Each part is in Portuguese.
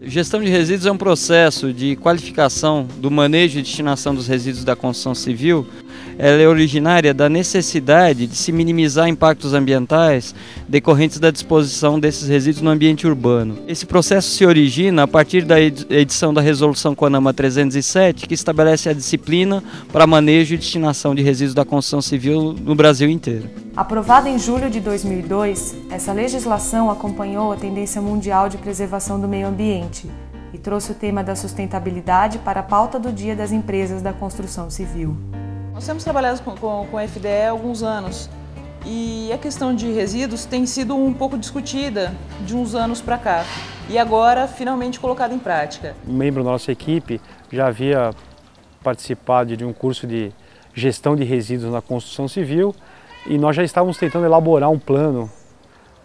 Gestão de resíduos é um processo de qualificação do manejo e destinação dos resíduos da construção civil. Ela é originária da necessidade de se minimizar impactos ambientais decorrentes da disposição desses resíduos no ambiente urbano. Esse processo se origina a partir da edição da Resolução CONAMA 307, que estabelece a disciplina para manejo e destinação de resíduos da construção civil no Brasil inteiro. Aprovada em julho de 2002, essa legislação acompanhou a tendência mundial de preservação do meio ambiente e trouxe o tema da sustentabilidade para a pauta do dia das empresas da construção civil. Nós temos trabalhado com a FDE há alguns anos e a questão de resíduos tem sido um pouco discutida de uns anos para cá e agora finalmente colocada em prática. Um membro da nossa equipe já havia participado de um curso de gestão de resíduos na construção civil e nós já estávamos tentando elaborar um plano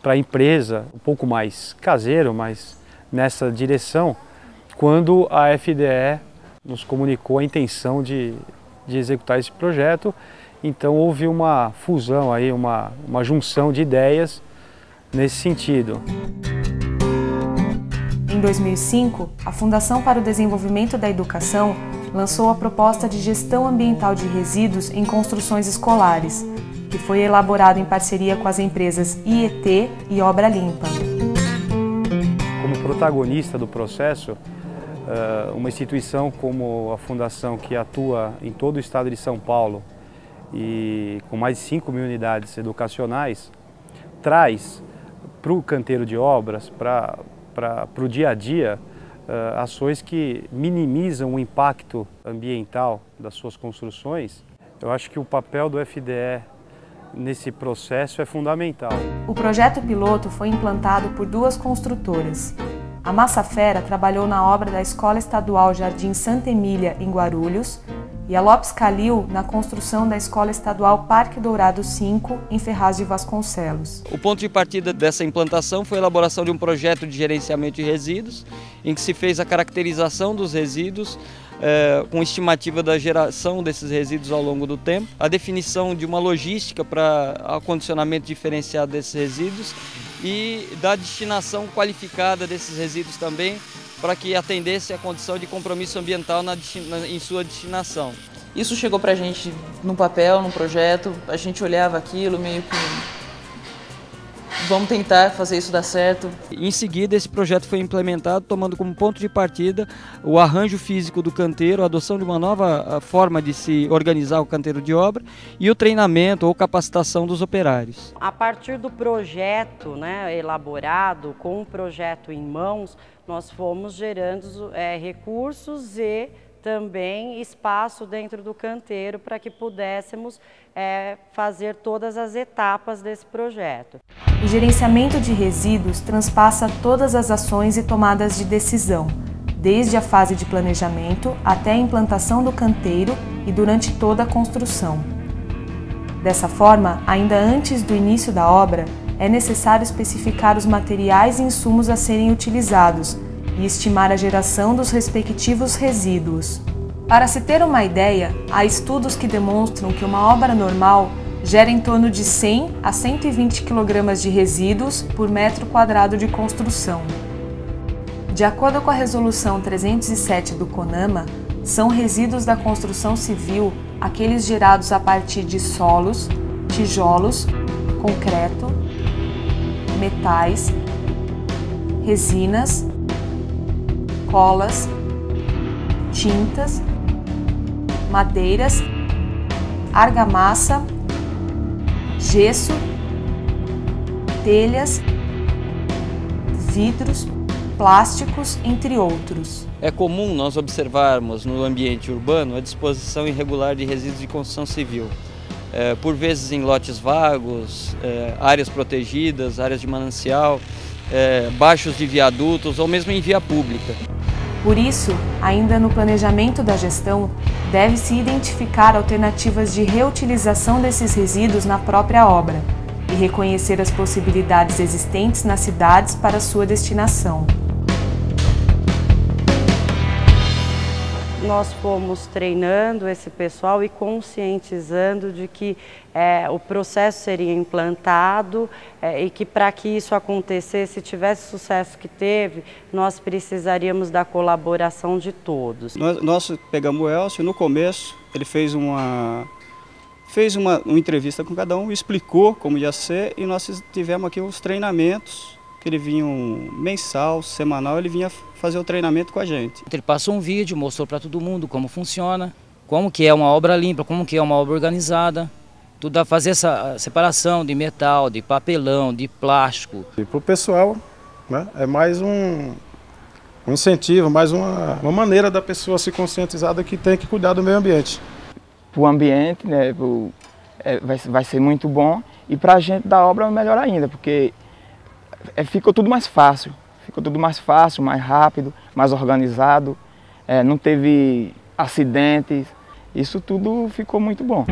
para a empresa, um pouco mais caseiro, mas nessa direção, quando a FDE nos comunicou a intenção de executar esse projeto. Então houve uma fusão, aí, uma junção de ideias nesse sentido. Em 2005, a Fundação para o Desenvolvimento da Educação lançou a proposta de gestão ambiental de resíduos em construções escolares, que foi elaborado em parceria com as empresas IET e Obra Limpa. Como protagonista do processo, uma instituição como a Fundação, que atua em todo o estado de São Paulo e com mais de 5.000 unidades educacionais, traz para o canteiro de obras, para o dia a dia, ações que minimizam o impacto ambiental das suas construções. Eu acho que o papel do FDE nesse processo é fundamental. O projeto piloto foi implantado por duas construtoras. A Massafera trabalhou na obra da Escola Estadual Jardim Santa Emília, em Guarulhos, e a Lopes Calil na construção da Escola Estadual Parque Dourado 5, em Ferraz de Vasconcelos. O ponto de partida dessa implantação foi a elaboração de um projeto de gerenciamento de resíduos, em que se fez a caracterização dos resíduos, com estimativa da geração desses resíduos ao longo do tempo, a definição de uma logística para acondicionamento diferenciado desses resíduos e da destinação qualificada desses resíduos também, para que atendesse a condição de compromisso ambiental em sua destinação. Isso chegou para a gente num papel, num projeto, a gente olhava aquilo meio que vamos tentar fazer isso dar certo. Em seguida, esse projeto foi implementado, tomando como ponto de partida o arranjo físico do canteiro, a adoção de uma nova forma de se organizar o canteiro de obra e o treinamento ou capacitação dos operários. A partir do projeto, elaborado, com o projeto em mãos, nós fomos gerando recursos e também espaço dentro do canteiro para que pudéssemos fazer todas as etapas desse projeto. O gerenciamento de resíduos transpassa todas as ações e tomadas de decisão, desde a fase de planejamento até a implantação do canteiro e durante toda a construção. Dessa forma, ainda antes do início da obra, é necessário especificar os materiais e insumos a serem utilizados e estimar a geração dos respectivos resíduos. Para se ter uma ideia, há estudos que demonstram que uma obra normal gera em torno de 100 a 120 kg de resíduos por metro quadrado de construção. De acordo com a Resolução 307 do CONAMA, são resíduos da construção civil aqueles gerados a partir de solos, tijolos, concreto, metais, resinas, colas, tintas, madeiras, argamassa, gesso, telhas, vidros, plásticos, entre outros. É comum nós observarmos no ambiente urbano a disposição irregular de resíduos de construção civil. Por vezes em lotes vagos, áreas protegidas, áreas de manancial, baixos de viadutos ou mesmo em via pública. Por isso, ainda no planejamento da gestão, deve-se identificar alternativas de reutilização desses resíduos na própria obra e reconhecer as possibilidades existentes nas cidades para sua destinação. nós fomos treinando esse pessoal e conscientizando de que o processo seria implantado e que para que isso acontecesse, se tivesse o sucesso que teve, nós precisaríamos da colaboração de todos. Nós pegamos o Elcio, no começo ele fez uma entrevista com cada um, explicou como ia ser e nós tivemos aqui os treinamentos, que ele vinha mensal, semanal, ele vinha fazer o treinamento com a gente. Ele passou um vídeo, mostrou para todo mundo como funciona, como que é uma obra limpa, como que é uma obra organizada, tudo a fazer essa separação de metal, de papelão, de plástico. E para o pessoal, né, é mais um incentivo, mais uma maneira da pessoa se conscientizar de que tem que cuidar do meio ambiente. Para o ambiente, né, vai ser muito bom e para a gente da obra melhor ainda, porque ficou tudo mais fácil, mais rápido, mais organizado, não teve acidentes, isso tudo ficou muito bom.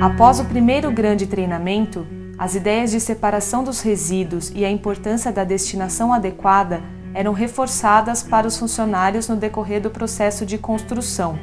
Após o primeiro grande treinamento, as ideias de separação dos resíduos e a importância da destinação adequada eram reforçadas para os funcionários no decorrer do processo de construção.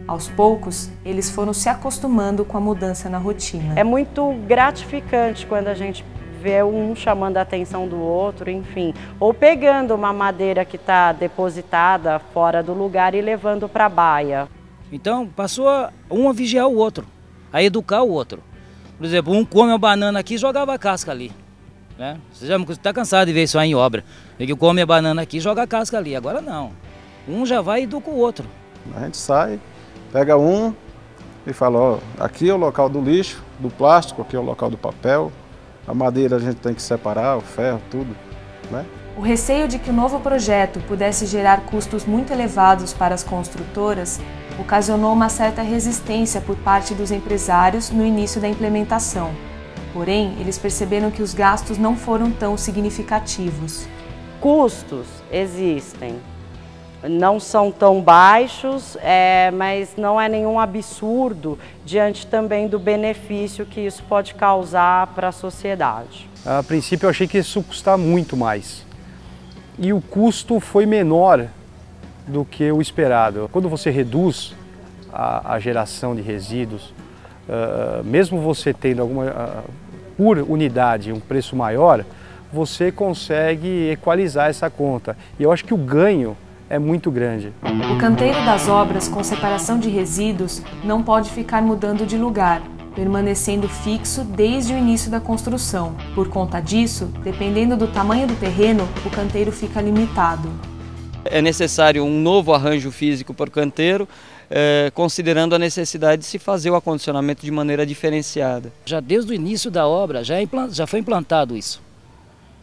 Aos poucos, eles foram se acostumando com a mudança na rotina. É muito gratificante quando a gente vê um chamando a atenção do outro, enfim, ou pegando uma madeira que está depositada fora do lugar e levando para a baia. Então passou um a vigiar o outro, a educar o outro. Por exemplo, um come uma banana aqui e jogava a casca ali. Né? Você já está cansado de ver isso aí em obra. Ele come a banana aqui e joga a casca ali. Agora não. Um já vai e educa o outro. A gente sai, pega um e fala, ó, aqui é o local do lixo, do plástico, aqui é o local do papel. A madeira a gente tem que separar, o ferro, tudo, né? O receio de que o novo projeto pudesse gerar custos muito elevados para as construtoras ocasionou uma certa resistência por parte dos empresários no início da implementação. Porém, eles perceberam que os gastos não foram tão significativos. Custos existem. Não são tão baixos, mas não é nenhum absurdo diante também do benefício que isso pode causar para a sociedade. A princípio eu achei que isso ia custar muito mais. E o custo foi menor do que o esperado. Quando você reduz a geração de resíduos, mesmo você tendo por unidade um preço maior, você consegue equalizar essa conta. E eu acho que o ganho é muito grande. O canteiro das obras com separação de resíduos não pode ficar mudando de lugar, permanecendo fixo desde o início da construção. Por conta disso, dependendo do tamanho do terreno, o canteiro fica limitado. É necessário um novo arranjo físico para o canteiro, considerando a necessidade de se fazer o acondicionamento de maneira diferenciada. Já desde o início da obra já foi implantado isso.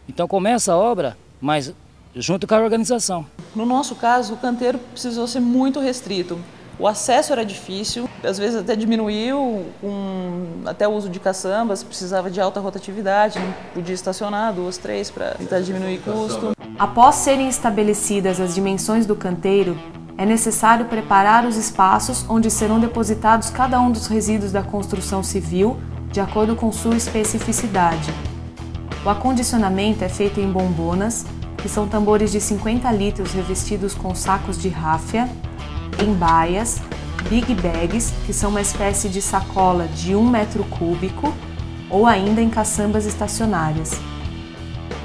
Então começa a obra, mas junto com a organização. No nosso caso, o canteiro precisou ser muito restrito. O acesso era difícil, às vezes até diminuiu, até o uso de caçambas, precisava de alta rotatividade, não podia estacionar 2, 3 para tentar diminuir custo. Após serem estabelecidas as dimensões do canteiro, é necessário preparar os espaços onde serão depositados cada um dos resíduos da construção civil, de acordo com sua especificidade. O acondicionamento é feito em bombonas, que são tambores de 50 litros revestidos com sacos de ráfia, em baias, big bags, que são uma espécie de sacola de 1 metro cúbico, ou ainda em caçambas estacionárias.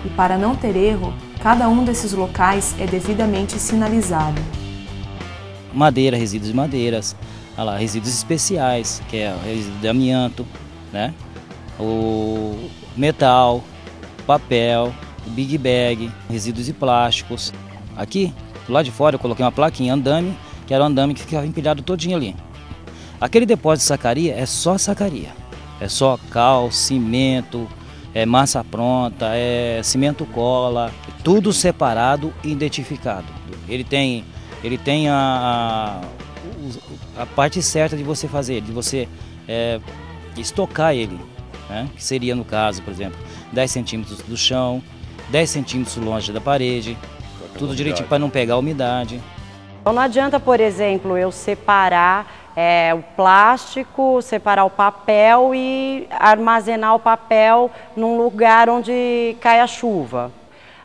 E para não ter erro, cada um desses locais é devidamente sinalizado. Madeira, resíduos de madeiras, resíduos especiais, que é o resíduo de amianto, né? O metal, papel, o big bag, resíduos de plásticos. Aqui, do lado de fora, eu coloquei uma plaquinha andame, que era um andame que ficava empilhado todinho ali. Aquele depósito de sacaria é só sacaria. É só cal, cimento, massa pronta, cimento cola, tudo separado e identificado. Ele tem a parte certa de você fazer, de você estocar ele, né? Que seria, no caso, por exemplo, 10 centímetros do chão, 10 centímetros longe da parede, tudo direitinho para não pegar a umidade. Então não adianta, por exemplo, eu separar o plástico, separar o papel e armazenar o papel num lugar onde cai a chuva.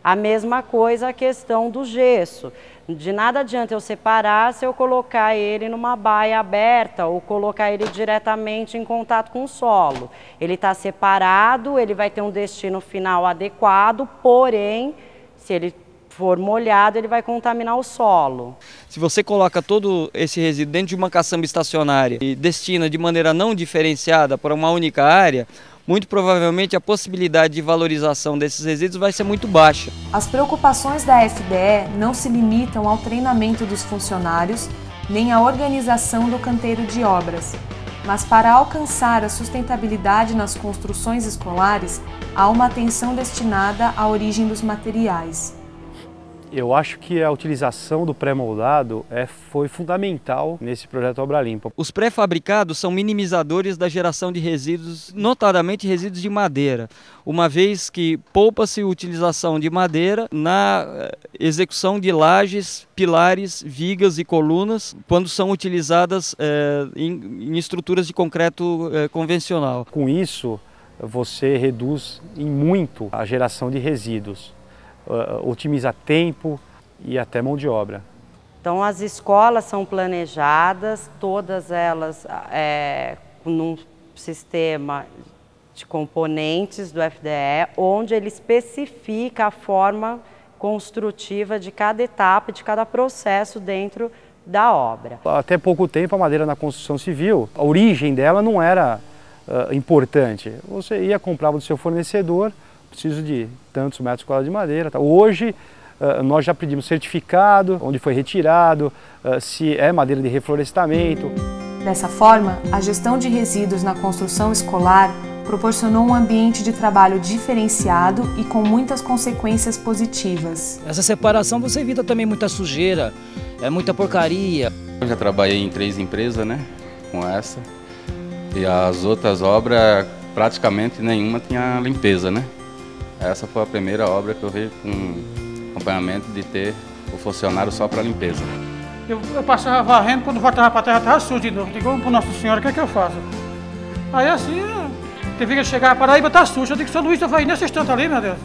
A mesma coisa a questão do gesso. De nada adianta eu separar se eu colocar ele numa baia aberta ou colocar ele diretamente em contato com o solo. Ele está separado, ele vai ter um destino final adequado, porém, se ele for molhado, ele vai contaminar o solo. Se você coloca todo esse resíduo dentro de uma caçamba estacionária e destina de maneira não diferenciada para uma única área, muito provavelmente a possibilidade de valorização desses resíduos vai ser muito baixa. As preocupações da FDE não se limitam ao treinamento dos funcionários, nem à organização do canteiro de obras, mas para alcançar a sustentabilidade nas construções escolares, há uma atenção destinada à origem dos materiais. Eu acho que a utilização do pré-moldado foi fundamental nesse projeto Obra Limpa. Os pré-fabricados são minimizadores da geração de resíduos, notadamente resíduos de madeira, uma vez que poupa-se a utilização de madeira na execução de lajes, pilares, vigas e colunas, quando são utilizadas em estruturas de concreto convencional. Com isso, você reduz em muito a geração de resíduos. Otimiza tempo e até mão de obra. Então as escolas são planejadas, todas elas num sistema de componentes do FDE, onde ele especifica a forma construtiva de cada etapa, de cada processo dentro da obra. Até pouco tempo a madeira na construção civil, a origem dela não era importante. Você ia comprar do seu fornecedor, preciso de tantos metros quadrados de madeira. Hoje nós já pedimos certificado, onde foi retirado, se é madeira de reflorestamento. Dessa forma, a gestão de resíduos na construção escolar proporcionou um ambiente de trabalho diferenciado e com muitas consequências positivas. Essa separação você evita também muita sujeira, muita porcaria. Eu já trabalhei em 3 empresas, né, com essa, e as outras obras praticamente nenhuma tinha limpeza, né? Essa foi a primeira obra que eu vi com acompanhamento de ter o funcionário só para limpeza. Eu passava varrendo, quando voltava para a terra estava sujo de novo. Digo, para Nossa Senhora, o que é que eu faço? Aí assim, teve que chegar para Paraíba, está sujo. Eu digo, São Luís, eu vou ir nesse instante ali, meu Deus.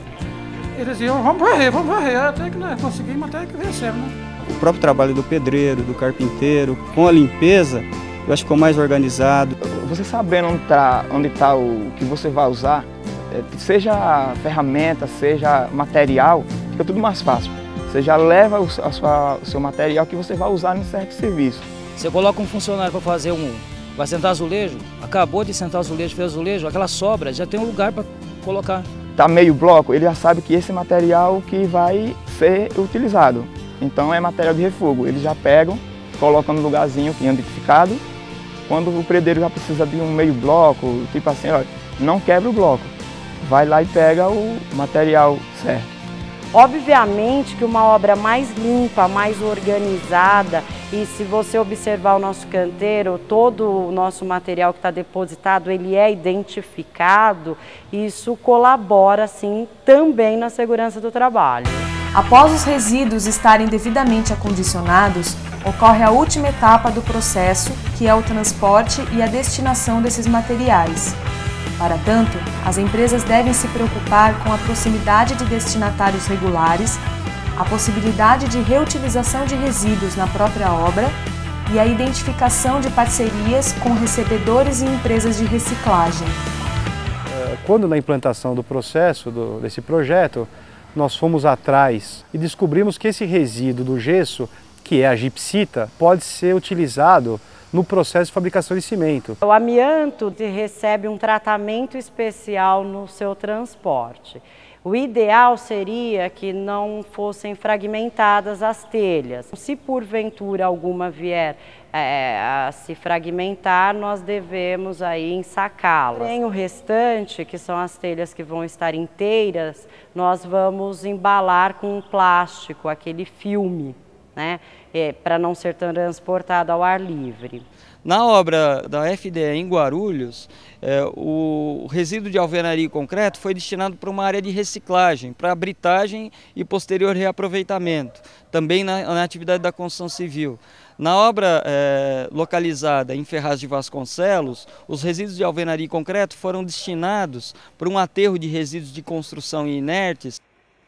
Eles diziam, vamos varrer. Até que nós conseguimos, até que vencemos, né? O próprio trabalho do pedreiro, do carpinteiro, com a limpeza, eu acho que ficou mais organizado. Você sabendo onde tá o que você vai usar, seja ferramenta, seja material, fica tudo mais fácil. Você já leva o seu material que você vai usar no certo serviço. Você coloca um funcionário para fazer vai sentar azulejo, acabou de sentar azulejo, fez azulejo, aquela sobra, já tem um lugar para colocar. Tá meio bloco, ele já sabe que esse material que vai ser utilizado. Então é material de refúgio, eles já pegam, colocam no lugarzinho identificado. Quando o pedreiro já precisa de um meio bloco, tipo assim, ó, não quebra o bloco. Vai lá e pega o material certo. Obviamente que uma obra mais limpa, mais organizada, e se você observar o nosso canteiro, todo o nosso material que está depositado, ele é identificado, isso colabora, sim, também na segurança do trabalho. Após os resíduos estarem devidamente acondicionados, ocorre a última etapa do processo, que é o transporte e a destinação desses materiais. Para tanto, as empresas devem se preocupar com a proximidade de destinatários regulares, a possibilidade de reutilização de resíduos na própria obra e a identificação de parcerias com recebedores e empresas de reciclagem. Quando na implantação do processo, desse projeto, nós fomos atrás e descobrimos que esse resíduo do gesso, que é a gipsita, pode ser utilizado no processo de fabricação de cimento. O amianto recebe um tratamento especial no seu transporte. O ideal seria que não fossem fragmentadas as telhas. Se porventura alguma vier a se fragmentar, nós devemos aí ensacá-las. Porém, o restante, que são as telhas que vão estar inteiras, nós vamos embalar com um plástico, aquele filme, né? Para não ser transportado ao ar livre. Na obra da FDE em Guarulhos, o resíduo de alvenaria e concreto foi destinado para uma área de reciclagem, para britagem e posterior reaproveitamento, também na atividade da construção civil. Na obra localizada em Ferraz de Vasconcelos, os resíduos de alvenaria e concreto foram destinados para um aterro de resíduos de construção inertes.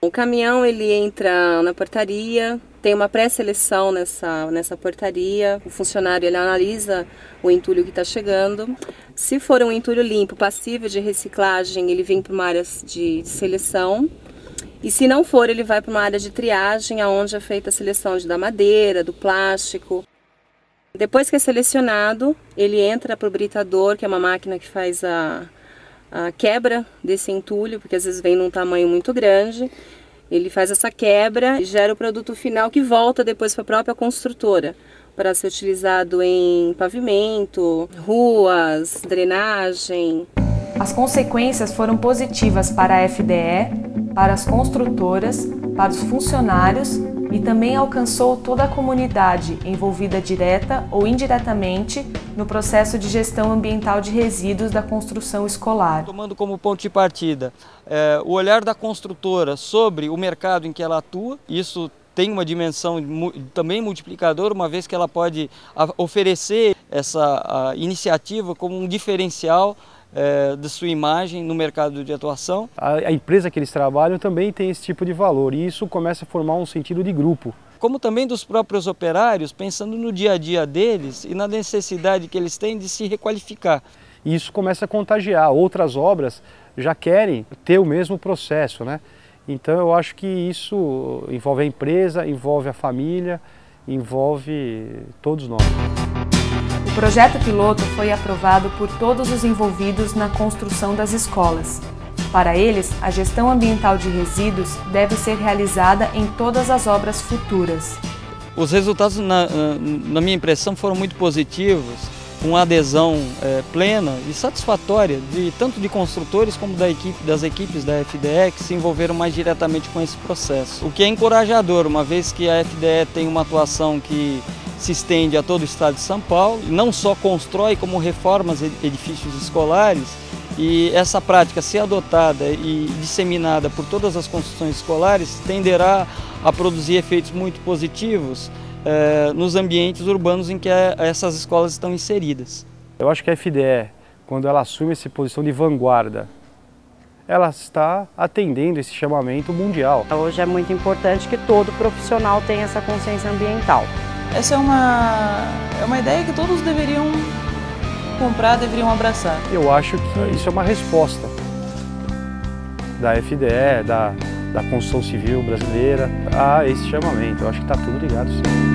O caminhão ele entra na portaria, tem uma pré-seleção nessa portaria, o funcionário ele analisa o entulho que está chegando. Se for um entulho limpo, passível de reciclagem, ele vem para uma área de seleção. E se não for, ele vai para uma área de triagem, onde é feita a seleção da madeira, do plástico. Depois que é selecionado, ele entra para o britador, que é uma máquina que faz a quebra desse entulho, porque às vezes vem num tamanho muito grande. Ele faz essa quebra e gera o produto final que volta depois para a própria construtora, para ser utilizado em pavimento, ruas, drenagem. As consequências foram positivas para a FDE, para as construtoras, para os funcionários e também alcançou toda a comunidade envolvida direta ou indiretamente no processo de gestão ambiental de resíduos da construção escolar. Tomando como ponto de partida o olhar da construtora sobre o mercado em que ela atua, isso tem uma dimensão também multiplicadora, uma vez que ela pode oferecer essa iniciativa como um diferencial da sua imagem no mercado de atuação. A empresa que eles trabalham também tem esse tipo de valor e isso começa a formar um sentido de grupo. Como também dos próprios operários, pensando no dia a dia deles e na necessidade que eles têm de se requalificar. E isso começa a contagiar, outras obras já querem ter o mesmo processo, né? Então eu acho que isso envolve a empresa, envolve a família, envolve todos nós. O projeto piloto foi aprovado por todos os envolvidos na construção das escolas. Para eles, a gestão ambiental de resíduos deve ser realizada em todas as obras futuras. Os resultados, na minha impressão, foram muito positivos, com adesão plena e satisfatória tanto de construtores como das equipes da FDE que se envolveram mais diretamente com esse processo. O que é encorajador, uma vez que a FDE tem uma atuação que se estende a todo o estado de São Paulo, não só constrói como reforma edifícios escolares, e essa prática, se adotada e disseminada por todas as construções escolares, tenderá a produzir efeitos muito positivos nos ambientes urbanos em que essas escolas estão inseridas. Eu acho que a FDE, quando ela assume essa posição de vanguarda, ela está atendendo esse chamamento mundial. Hoje é muito importante que todo profissional tenha essa consciência ambiental. Essa é uma ideia que todos deveriam comprar, deveriam abraçar. Eu acho que isso é uma resposta da FDE, da construção civil brasileira a esse chamamento. Eu acho que está tudo ligado sim.